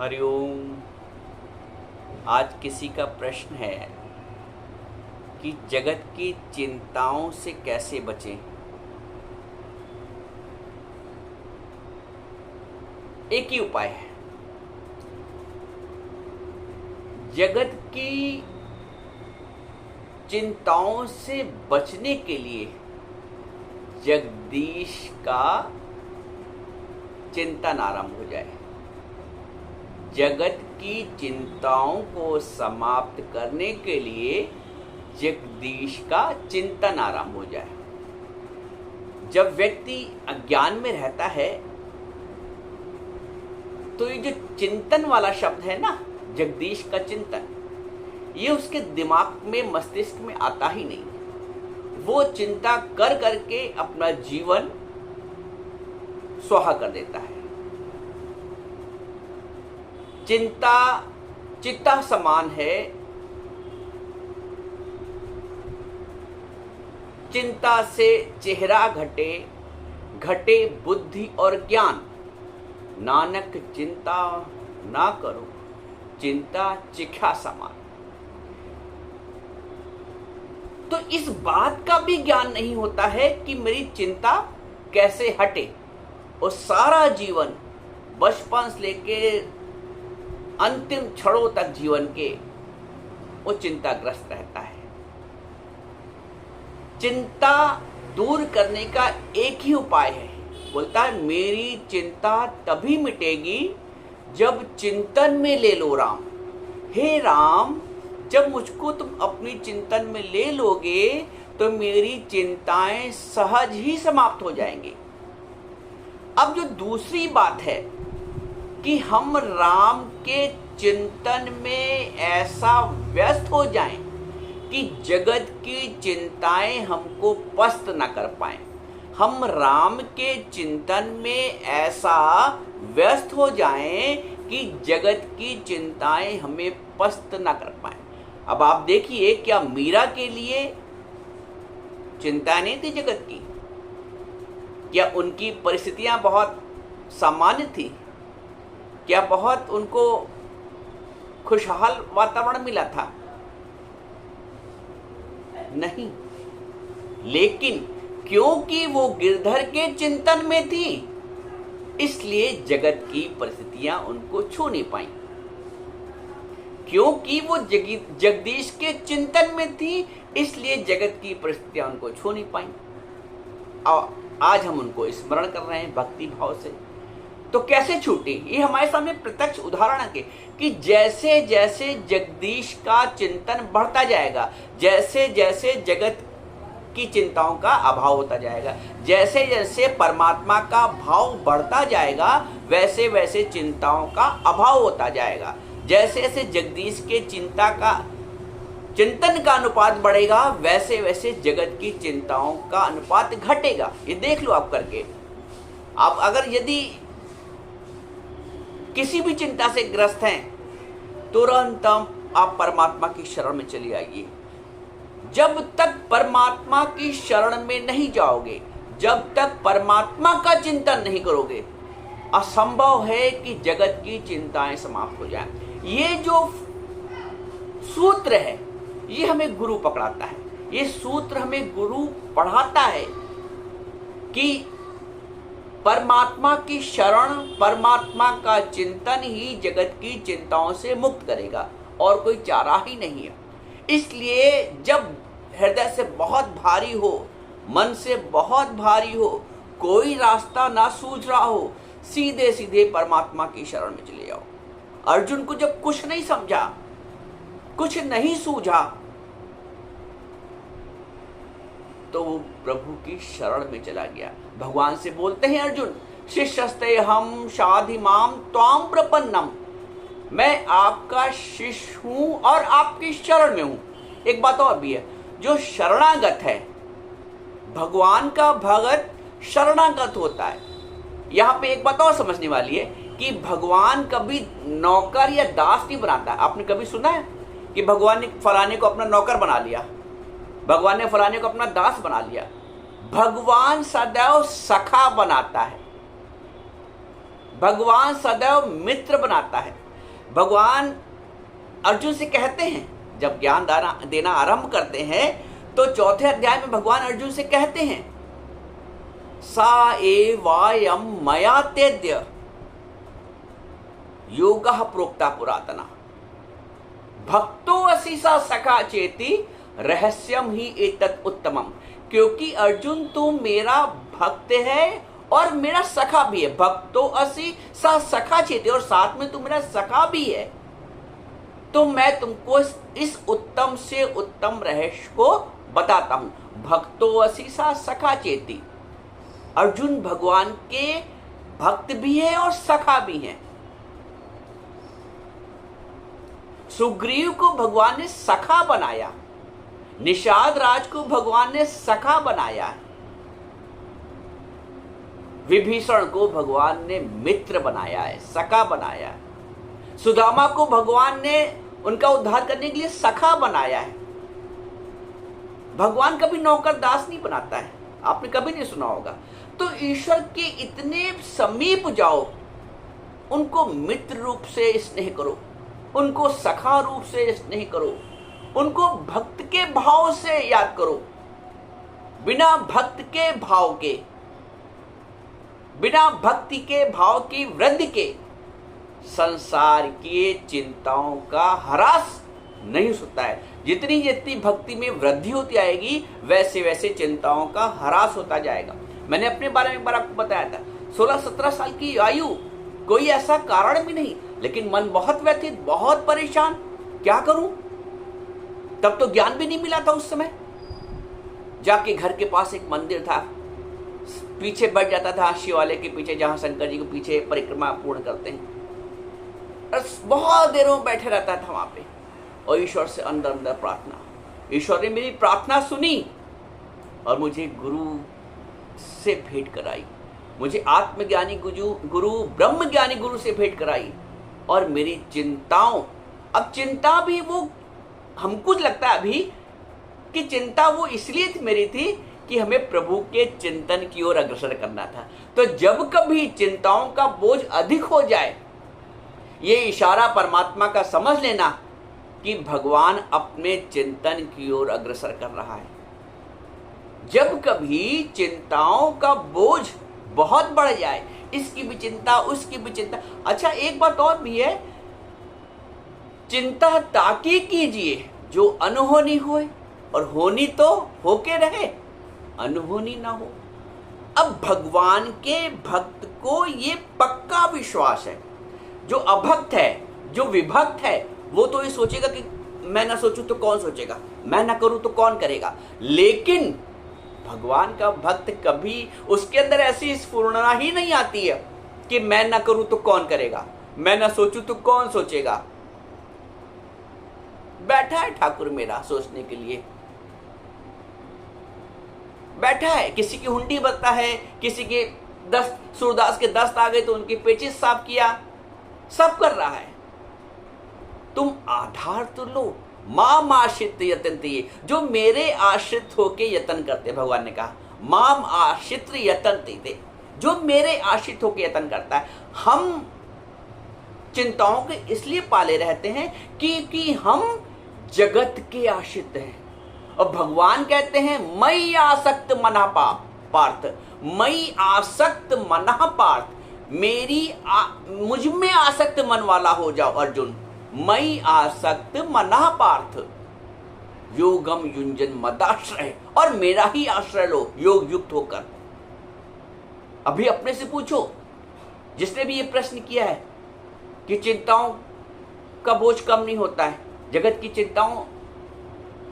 हरिओम। आज किसी का प्रश्न है कि जगत की चिंताओं से कैसे बचें। एक ही उपाय है, जगत की चिंताओं से बचने के लिए जगदीश का चिंतन आरंभ हो जाए। जगत की चिंताओं को समाप्त करने के लिए जगदीश का चिंतन आरंभ हो जाए। जब व्यक्ति अज्ञान में रहता है तो ये जो चिंतन वाला शब्द है ना, जगदीश का चिंतन, ये उसके दिमाग में, मस्तिष्क में आता ही नहीं। वो चिंता कर करके अपना जीवन स्वाहा कर देता है। चिंता चिता समान है, चिंता से चेहरा घटे, घटे बुद्धि और ज्ञान। नानक चिंता ना करो, चिंता चिखा समान। तो इस बात का भी ज्ञान नहीं होता है कि मेरी चिंता कैसे हटे, और सारा जीवन बचपन से लेके अंतिम क्षणों तक जीवन के वो चिंताग्रस्त रहता है। चिंता दूर करने का एक ही उपाय है, बोलता है मेरी चिंता तभी मिटेगी जब चिंतन में ले लो राम। हे राम, जब मुझको तुम अपनी चिंतन में ले लोगे तो मेरी चिंताएं सहज ही समाप्त हो जाएंगी। अब जो दूसरी बात है कि हम राम के चिंतन में ऐसा व्यस्त हो जाएं कि जगत की चिंताएं हमको पस्त न कर पाएं। हम राम के चिंतन में ऐसा व्यस्त हो जाएं कि जगत की चिंताएं हमें पस्त न कर पाएं। अब आप देखिए, क्या मीरा के लिए चिंता नहीं थी जगत की? क्या उनकी परिस्थितियां बहुत सामान्य थी? क्या बहुत उनको खुशहाल वातावरण मिला था? नहीं। लेकिन क्योंकि वो गिरधर के चिंतन में थी, इसलिए जगत की परिस्थितियां उनको छू नहीं पाई। क्योंकि वो जगदीश के चिंतन में थी, इसलिए जगत की परिस्थितियां उनको छू नहीं पाई। और आज हम उनको स्मरण कर रहे हैं भक्ति भाव से। तो कैसे छूटे? ये हमारे सामने प्रत्यक्ष उदाहरण है कि जैसे जैसे जगदीश का चिंतन बढ़ता जाएगा, जैसे जैसे जगत की चिंताओं का अभाव होता जाएगा, जैसे जैसे परमात्मा का भाव बढ़ता जाएगा, वैसे वैसे चिंताओं का अभाव होता जाएगा। जैसे जैसे जगदीश के चिंतन का अनुपात बढ़ेगा, वैसे वैसे जगत की चिंताओं का अनुपात घटेगा। ये देख लो आप करके। आप अगर यदि किसी भी चिंता से ग्रस्त हैं, तुरंत आप परमात्मा की शरण में चले आइए। जब तक परमात्मा की शरण में नहीं जाओगे, जब तक परमात्मा का चिंतन नहीं करोगे, असंभव है कि जगत की चिंताएं समाप्त हो जाएं। ये जो सूत्र है, ये हमें गुरु पकड़ाता है। ये सूत्र हमें गुरु पढ़ाता है कि परमात्मा की शरण, परमात्मा का चिंतन ही जगत की चिंताओं से मुक्त करेगा, और कोई चारा ही नहीं है। इसलिए जब हृदय से बहुत भारी हो, मन से बहुत भारी हो, कोई रास्ता ना सूझ रहा हो, सीधे सीधे परमात्मा की शरण में चले जाओ। अर्जुन को जब कुछ नहीं समझा, कुछ नहीं सूझा, तो वो प्रभु की शरण में चला गया। भगवान से बोलते हैं अर्जुन, शिष्यस्ते हम शाधि माम त्वाम प्रपन्नम, मैं आपका शिष्य हूं और आपकी शरण में हूं। एक बात और भी है, जो शरणागत है, भगवान का भगत शरणागत होता है। यहां पे एक बात और समझने वाली है कि भगवान कभी नौकर या दास नहीं बनाता। आपने कभी सुना है कि भगवान ने फलाने को अपना नौकर बना लिया, भगवान ने फलाने को अपना दास बना लिया? भगवान सदैव सखा बनाता है, भगवान सदैव मित्र बनाता है। भगवान अर्जुन से कहते हैं, जब ज्ञान देना आरंभ करते हैं तो चौथे अध्याय में भगवान अर्जुन से कहते हैं, सा एवायम मया तेद्य योगः प्रोक्ता पुरातना भक्तो असि सा सखा चेति रहस्यम ही एतत् उत्तमम। क्योंकि अर्जुन तू मेरा भक्त है और मेरा सखा भी है। भक्तो असि सा सखा चेति, और साथ में तू मेरा सखा भी है। तो मैं तुमको इस उत्तम से उत्तम रहस्य को बताता हूं। भक्तो असि सा सखा चेति, अर्जुन भगवान के भक्त भी है और सखा भी है। सुग्रीव को भगवान ने सखा बनाया, निषाद राज को भगवान ने सखा बनाया, विभीषण को भगवान ने मित्र बनाया है, सखा बनाया है। सुदामा को भगवान ने उनका उद्धार करने के लिए सखा बनाया है। भगवान कभी नौकर दास नहीं बनाता है, आपने कभी नहीं सुना होगा। तो ईश्वर के इतने समीप जाओ, उनको मित्र रूप से स्नेह करो, उनको सखा रूप से स्नेह करो, उनको भक्त के भाव से याद करो। बिना भक्त के भाव के, बिना भक्ति के भाव की वृद्धि के संसार की चिंताओं का ह्रास नहीं हो सकता है। जितनी जितनी भक्ति में वृद्धि होती आएगी, वैसे वैसे चिंताओं का ह्रास होता जाएगा। मैंने अपने बारे में एक बार आपको बताया था, 16-17 साल की आयु, कोई ऐसा कारण भी नहीं, लेकिन मन बहुत व्यथित, बहुत परेशान, क्या करूं। तब तो ज्ञान भी नहीं मिला था उस समय। जाके घर के पास एक मंदिर था, पीछे बैठ जाता था शिवालय के पीछे, जहां शंकर जी के पीछे परिक्रमा पूर्ण करते हैं, और बहुत देरों बैठे रहता था वहां पे, और ईश्वर से अंदर अंदर प्रार्थना। ईश्वर ने मेरी प्रार्थना सुनी और मुझे गुरु से भेंट कराई, मुझे आत्मज्ञानी गुरु ब्रह्म ज्ञानी गुरु से भेंट कराई। और मेरी चिंताओं, अब चिंता भी वो, हमको लगता है अभी कि चिंता वो इसलिए मेरी थी कि हमें प्रभु के चिंतन की ओर अग्रसर करना था। तो जब कभी चिंताओं का बोझ अधिक हो जाए, ये इशारा परमात्मा का समझ लेना कि भगवान अपने चिंतन की ओर अग्रसर कर रहा है। जब कभी चिंताओं का बोझ बहुत बढ़ जाए, इसकी भी चिंता, उसकी भी चिंता। अच्छा, एक बात और भी है, चिंता ताकि कीजिए जो अनहोनी होए, और होनी तो होके रहे, अनहोनी ना हो। अब भगवान के भक्त को ये पक्का विश्वास है। जो अभक्त है, जो विभक्त है, वो तो ये सोचेगा कि मैं ना सोचूं तो कौन सोचेगा, मैं ना करूं तो कौन करेगा। लेकिन भगवान का भक्त कभी, उसके अंदर ऐसी स्फुरना ही नहीं आती है कि मैं ना करूं तो कौन करेगा, मैं ना सोचूं तो कौन सोचेगा। बैठा है ठाकुर मेरा सोचने के लिए, बैठा है। किसी की हुंडी बदता है, किसी के 10 सूरदास के 10 आ गए तो उनके पेचिस साफ किया, सब कर रहा है। तुम आधार तो लो। माम आश्रित यतन्ति, जो मेरे आश्रित होके यतन करते, भगवान ने कहा माम आश्रित यतन्ति, जो मेरे आश्रित होके यतन करता है। हम चिंताओं के इसलिए पाले रहते हैं क्योंकि हम जगत के आश्रित हैं। और भगवान कहते हैं मई आसक्त मना पार्थ, मई आसक्त मना पार्थ, मुझ में आसक्त मन वाला हो जाओ अर्जुन। मई आसक्त मना पार्थ, योगम युंजन मदाश्रय, और मेरा ही आश्रय लो योग युक्त होकर। अभी अपने से पूछो, जिसने भी ये प्रश्न किया है कि चिंताओं का बोझ कम नहीं होता है, जगत की चिंताओं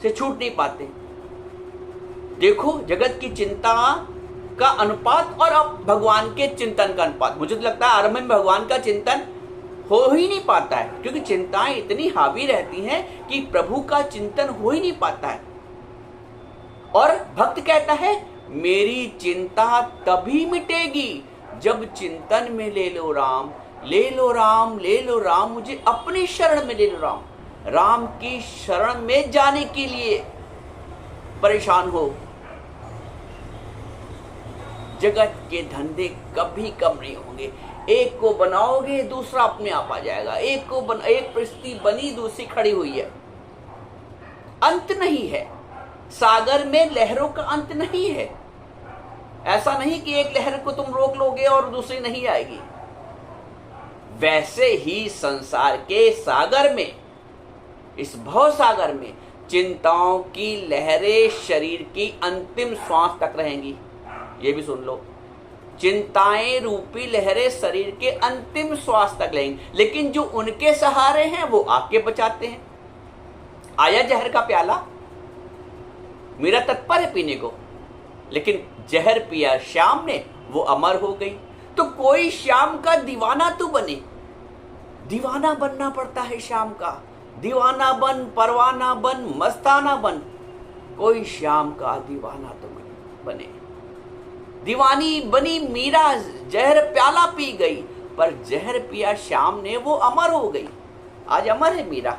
से छूट नहीं पाते। देखो जगत की चिंता का अनुपात और अब भगवान के चिंतन का अनुपात, मुझे तो लगता है आरंभ में भगवान का चिंतन हो ही नहीं पाता है, क्योंकि चिंताएं इतनी हावी रहती हैं कि प्रभु का चिंतन हो ही नहीं पाता है। और भक्त कहता है मेरी चिंता तभी मिटेगी जब चिंतन में ले लो राम, ले लो राम, ले लो राम, मुझे अपनी शरण में ले लो राम। राम की शरण में जाने के लिए परेशान हो। जगत के धंधे कभी कम नहीं होंगे। एक को बनाओगे दूसरा अपने आप आ जाएगा, एक परिस्थिति बनी दूसरी खड़ी हुई है। अंत नहीं है, सागर में लहरों का अंत नहीं है। ऐसा नहीं कि एक लहर को तुम रोक लोगे और दूसरी नहीं आएगी। वैसे ही संसार के सागर में, इस भव सागर में चिंताओं की लहरें शरीर की अंतिम श्वास तक रहेंगी। ये भी सुन लो, चिंताएं रूपी लहरें शरीर के अंतिम श्वास तक रहेंगी, लेकिन जो उनके सहारे हैं वो आके बचाते हैं। आया जहर का प्याला, मेरा तत्पर है पीने को, लेकिन जहर पिया श्याम ने, वो अमर हो गई। तो कोई श्याम का दीवाना तो बने, दीवाना बनना पड़ता है श्याम का। दीवाना बन, परवाना बन, मस्ताना बन, कोई श्याम का दीवाना तो बने। दीवानी बनी मीरा, जहर प्याला पी गई, पर जहर पिया श्याम ने, वो अमर हो गई। आज अमर है मीरा।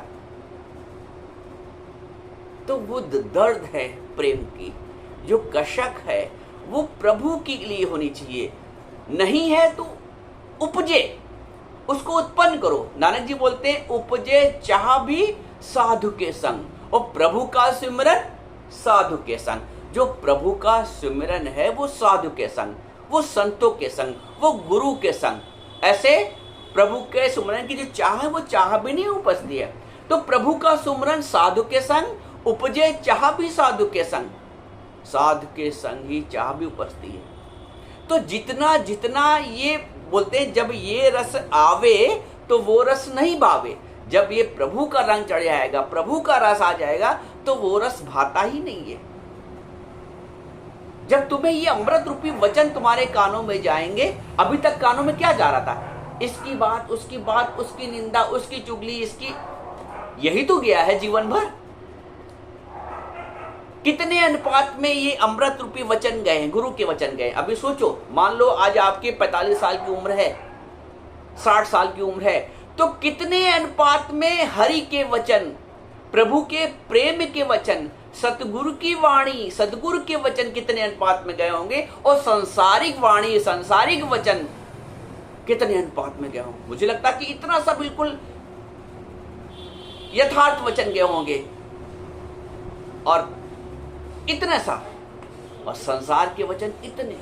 तो वो दर्द है प्रेम की, जो कशक है वो प्रभु के लिए होनी चाहिए। नहीं है तो उपजे, उसको उत्पन्न करो। नानक जी बोलते हैं उपजे चाह भी साधु के संग, और प्रभु का सिमरन साधु के संग। जो प्रभु का सिमरन है वो साधु के संग, वो संतों के संग, वो गुरु के संग। ऐसे प्रभु के सिमरन की जो चाह है वो चाह भी नहीं उपजती है। तो प्रभु का सिमरन साधु के संग, उपजे चाह भी साधु के संग, साधु के संग ही चाह भी उपजती है। तो जितना जितना ये बोलते हैं, जब ये रस आवे तो वो रस नहीं भावे। जब ये प्रभु का रंग चढ़ जाएगा, प्रभु का रस आ जाएगा, तो वो रस भाता ही नहीं है। जब तुम्हें ये अमृत रूपी वचन तुम्हारे कानों में जाएंगे, अभी तक कानों में क्या जा रहा था? इसकी बात, उसकी निंदा, उसकी चुगली, इसकी, यही तो गया है जीवन भर। कितने अनुपात में ये अमृत रूपी वचन गए हैं, गुरु के वचन गए। अभी सोचो, मान लो आज आपके 45 साल की उम्र है, 60 साल की उम्र है, तो कितने अनुपात में हरि के वचन, प्रभु के प्रेम के वचन, सतगुरु की वाणी, सदगुरु के वचन कितने अनुपात में गए होंगे, और सांसारिक वाणी, सांसारिक वचन कितने अनुपात में गए होंगे? मुझे लगता है कि इतना सा बिल्कुल यथार्थ वचन गए होंगे, और इतना सा, और संसार के वचन इतने।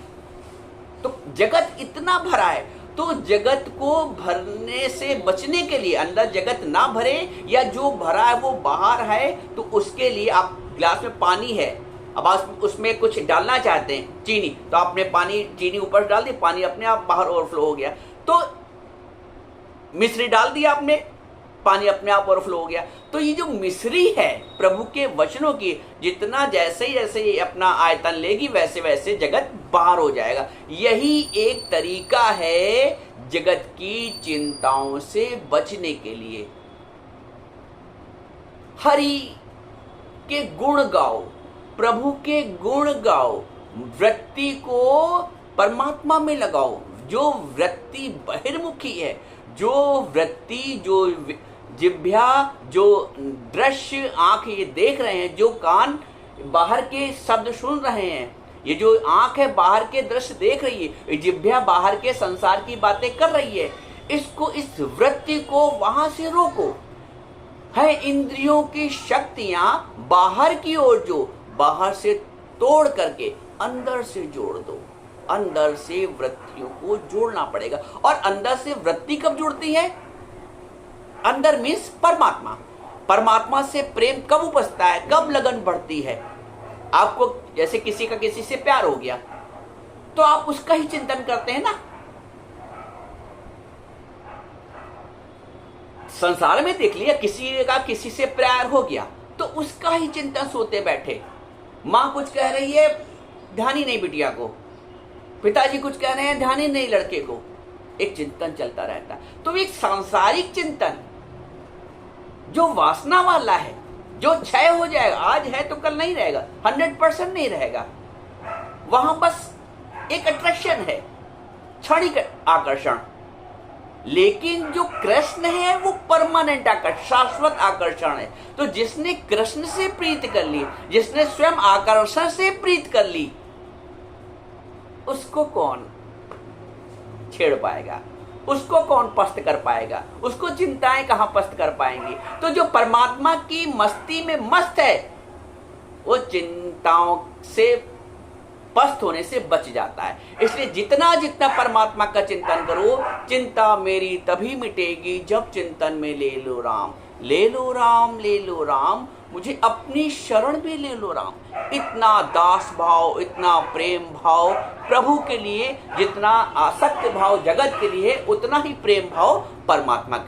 तो जगत इतना भरा है, तो जगत को भरने से बचने के लिए, अंदर जगत ना भरे, या जो भरा है वो बाहर है, तो उसके लिए आप, गिलास में पानी है, अब आप उसमें कुछ डालना चाहते हैं, चीनी, तो आपने चीनी ऊपर डाल दी, पानी अपने आप बाहर ओवरफ्लो हो गया। तो मिश्री डाल दी आपने, पानी अपने आप ओवरफ्लो हो गया। तो ये जो मिश्री है प्रभु के वचनों की, जितना जैसे जैसे ये अपना आयतन लेगी, वैसे वैसे जगत बाहर हो जाएगा। यही एक तरीका है जगत की चिंताओं से बचने के लिए। हरि के गुण गाओ, प्रभु के गुण गाओ, वृत्ति को परमात्मा में लगाओ। जो वृत्ति बहिर्मुखी है, जो वृत्ति, जो जिह्वा, जो दृश्य आंख ये देख रहे हैं, जो कान बाहर के शब्द सुन रहे हैं, ये जो आंख है बाहर के दृश्य देख रही है, ये जिह्वा बाहर के संसार की बातें कर रही है, इसको, इस वृत्ति को वहां से रोको। है इंद्रियों की शक्तियां बाहर की ओर, जो बाहर से तोड़ करके अंदर से जोड़ दो। अंदर से वृत्तियों को जोड़ना पड़ेगा। और अंदर से वृत्ति कब जुड़ती है? अंदर मीन्स परमात्मा। परमात्मा से प्रेम कब उपजता है, कब लगन बढ़ती है? आपको जैसे किसी का किसी से प्यार हो गया, तो आप उसका ही चिंतन करते हैं ना। संसार में देख लिया, किसी का किसी से प्यार हो गया तो उसका ही चिंतन सोते बैठे। माँ कुछ कह रही है, ध्यान ही नहीं बिटिया को, पिताजी कुछ कह रहे हैं, ध्यान ही नहीं लड़के को। एक चिंतन चलता रहता है। तो एक सांसारिक चिंतन जो वासना वाला है, जो क्षय हो जाएगा, आज है तो कल नहीं रहेगा, 100% नहीं रहेगा, वहां बस एक अट्रैक्शन है, क्षणिक आकर्षण। लेकिन जो कृष्ण है वो परमानेंट आकर्षण, शाश्वत आकर्षण है। तो जिसने कृष्ण से प्रीत कर ली, जिसने स्वयं आकर्षण से प्रीत कर ली, उसको कौन छेड़ पाएगा? उसको कौन पस्त कर पाएगा, उसको चिंताएं कहाँ पस्त कर पाएंगी। तो जो परमात्मा की मस्ती में मस्त है वो चिंताओं से पस्त होने से बच जाता है। इसलिए जितना जितना परमात्मा का चिंतन करो, चिंता मेरी तभी मिटेगी जब चिंतन में ले लो राम। ले लो राम, ले लो राम, मुझे अपनी शरण में ले लो राम। इतना दास भाव, इतना प्रेम भाव प्रभु के लिए, जितना आसक्त भाव जगत के लिए, उतना ही प्रेम भाव परमात्मा के लिए।